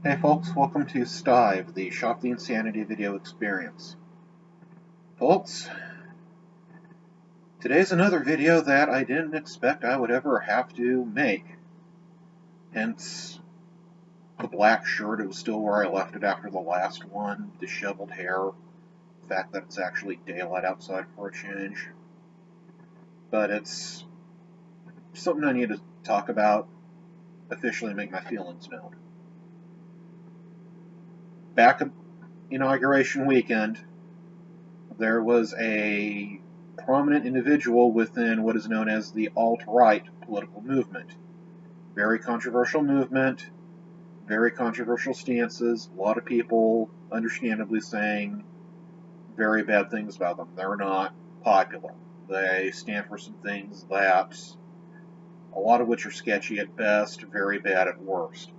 Hey folks, welcome to STIVE, the Shop the Insanity video experience. Folks, today's another video that I didn't expect I would ever have to make. Hence, the black shirt, it was still where I left it after the last one, disheveled hair, the fact that it's actually daylight outside for a change. But it's something I need to talk about, officially make my feelings known. Back at inauguration weekend, there was a prominent individual within what is known as the alt-right political movement. Very controversial movement, very controversial stances, a lot of people understandably saying very bad things about them. They're not popular. They stand for some things that, a lot of which are sketchy at best, very bad at worst.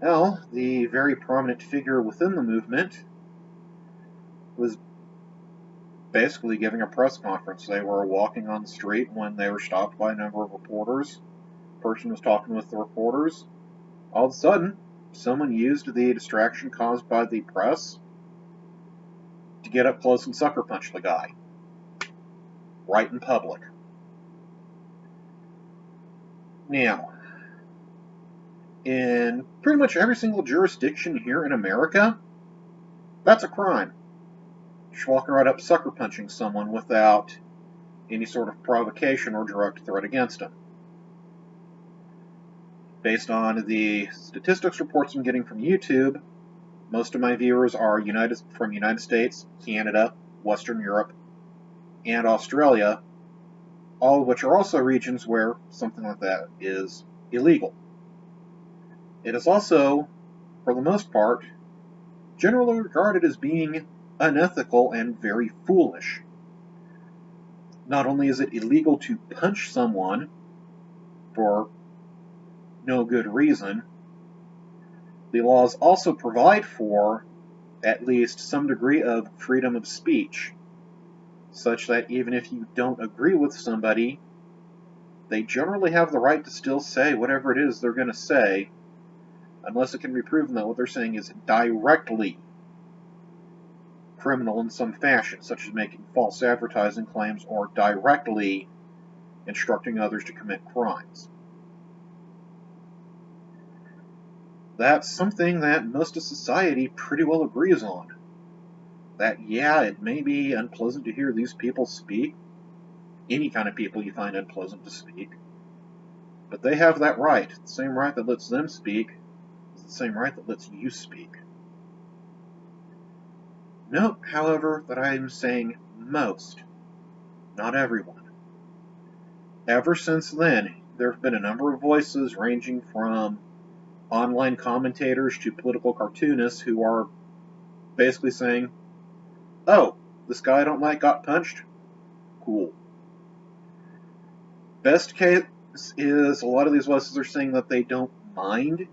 Well, the very prominent figure within the movement was basically giving a press conference. They were walking on the street when they were stopped by a number of reporters. The person was talking with the reporters. All of a sudden, someone used the distraction caused by the press to get up close and sucker punch the guy. Right in public. Now, in pretty much every single jurisdiction here in America, that's a crime. Just walking right up sucker punching someone without any sort of provocation or direct threat against them. Based on the statistics reports I'm getting from YouTube, most of my viewers are from United States, Canada, Western Europe, and Australia, all of which are also regions where something like that is illegal. It is also, for the most part, generally regarded as being unethical and very foolish. Not only is it illegal to punch someone for no good reason, the laws also provide for at least some degree of freedom of speech, such that even if you don't agree with somebody, they generally have the right to still say whatever it is they're going to say, unless it can be proven that what they're saying is directly criminal in some fashion, such as making false advertising claims or directly instructing others to commit crimes. That's something that most of society pretty well agrees on. That, yeah, it may be unpleasant to hear these people speak, any kind of people you find unpleasant to speak, but they have that right. The same right that lets them speak is the same right that lets you speak. Note, however, that I am saying most, not everyone. Ever since then, there have been a number of voices ranging from online commentators to political cartoonists who are basically saying, oh, this guy I don't like got punched? Cool. Best case is a lot of these voices are saying that they don't mind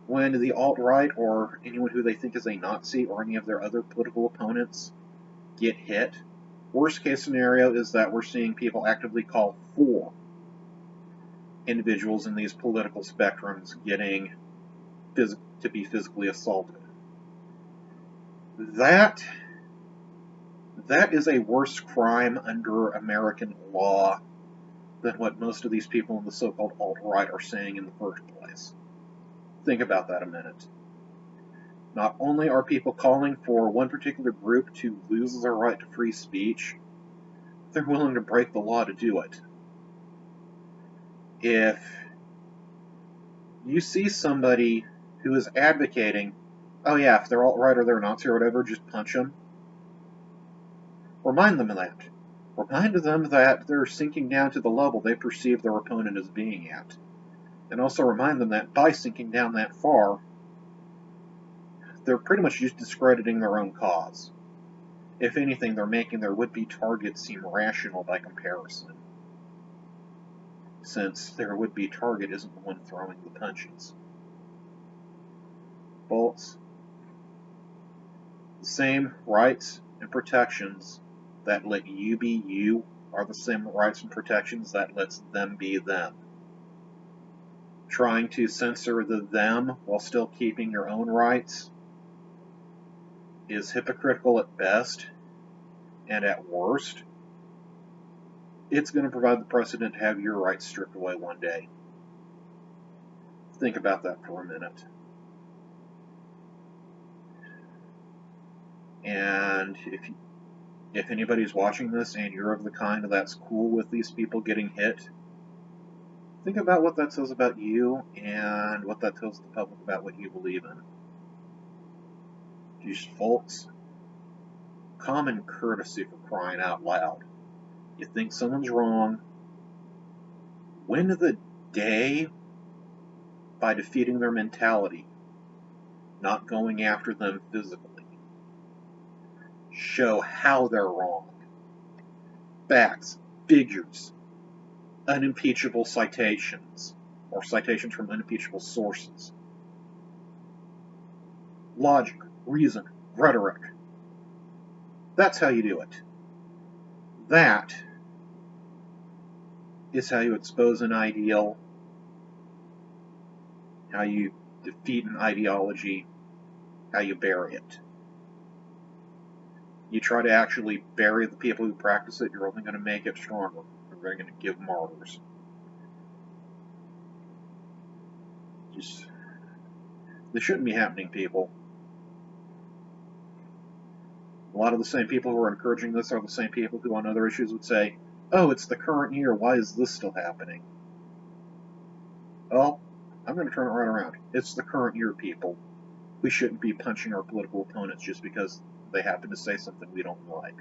when the alt-right or anyone who they think is a Nazi or any of their other political opponents get hit. Worst case scenario is that we're seeing people actively call for individuals in these political spectrums getting to be physically assaulted. That is a worse crime under American law than what most of these people in the so-called alt-right are saying in the first place. Think about that a minute. Not only are people calling for one particular group to lose their right to free speech, they're willing to break the law to do it. If you see somebody who is advocating, oh yeah, if they're alt-right or they're Nazi or whatever, just punch them, remind them of that. Remind them that they're sinking down to the level they perceive their opponent as being at. And also remind them that by sinking down that far, they're pretty much just discrediting their own cause. If anything, they're making their would-be target seem rational by comparison, since their would-be target isn't the one throwing the punches. Folks, the same rights and protections that let you be you are the same rights and protections that lets them be them. trying to censor the them while still keeping your own rights is hypocritical at best, and at worst, it's going to provide the precedent to have your rights stripped away one day. Think about that for a minute. And if anybody's watching this and you're of the kind that's cool with these people getting hit, think about what that says about you and what that tells the public about what you believe in. Just folks, common courtesy, for crying out loud. You think someone's wrong, win the day by defeating their mentality, not going after them physically. Show how they're wrong. Facts, figures, unimpeachable citations, or citations from unimpeachable sources. Logic, reason, rhetoric. That's how you do it. That is how you expose an ideal, how you defeat an ideology, how you bury it. You try to actually bury the people who practice it, you're only going to make it stronger. You're going to give martyrs. This shouldn't be happening, people. A lot of the same people who are encouraging this are the same people who on other issues would say, oh, it's the current year, why is this still happening? Well, I'm going to turn it right around. It's the current year, people. We shouldn't be punching our political opponents just because they happen to say something we don't like.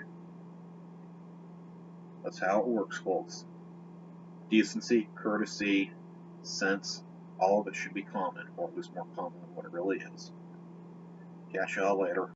That's how it works, folks. Decency, courtesy, sense, all of it should be common, or at least more common than what it really is. Catch y'all later.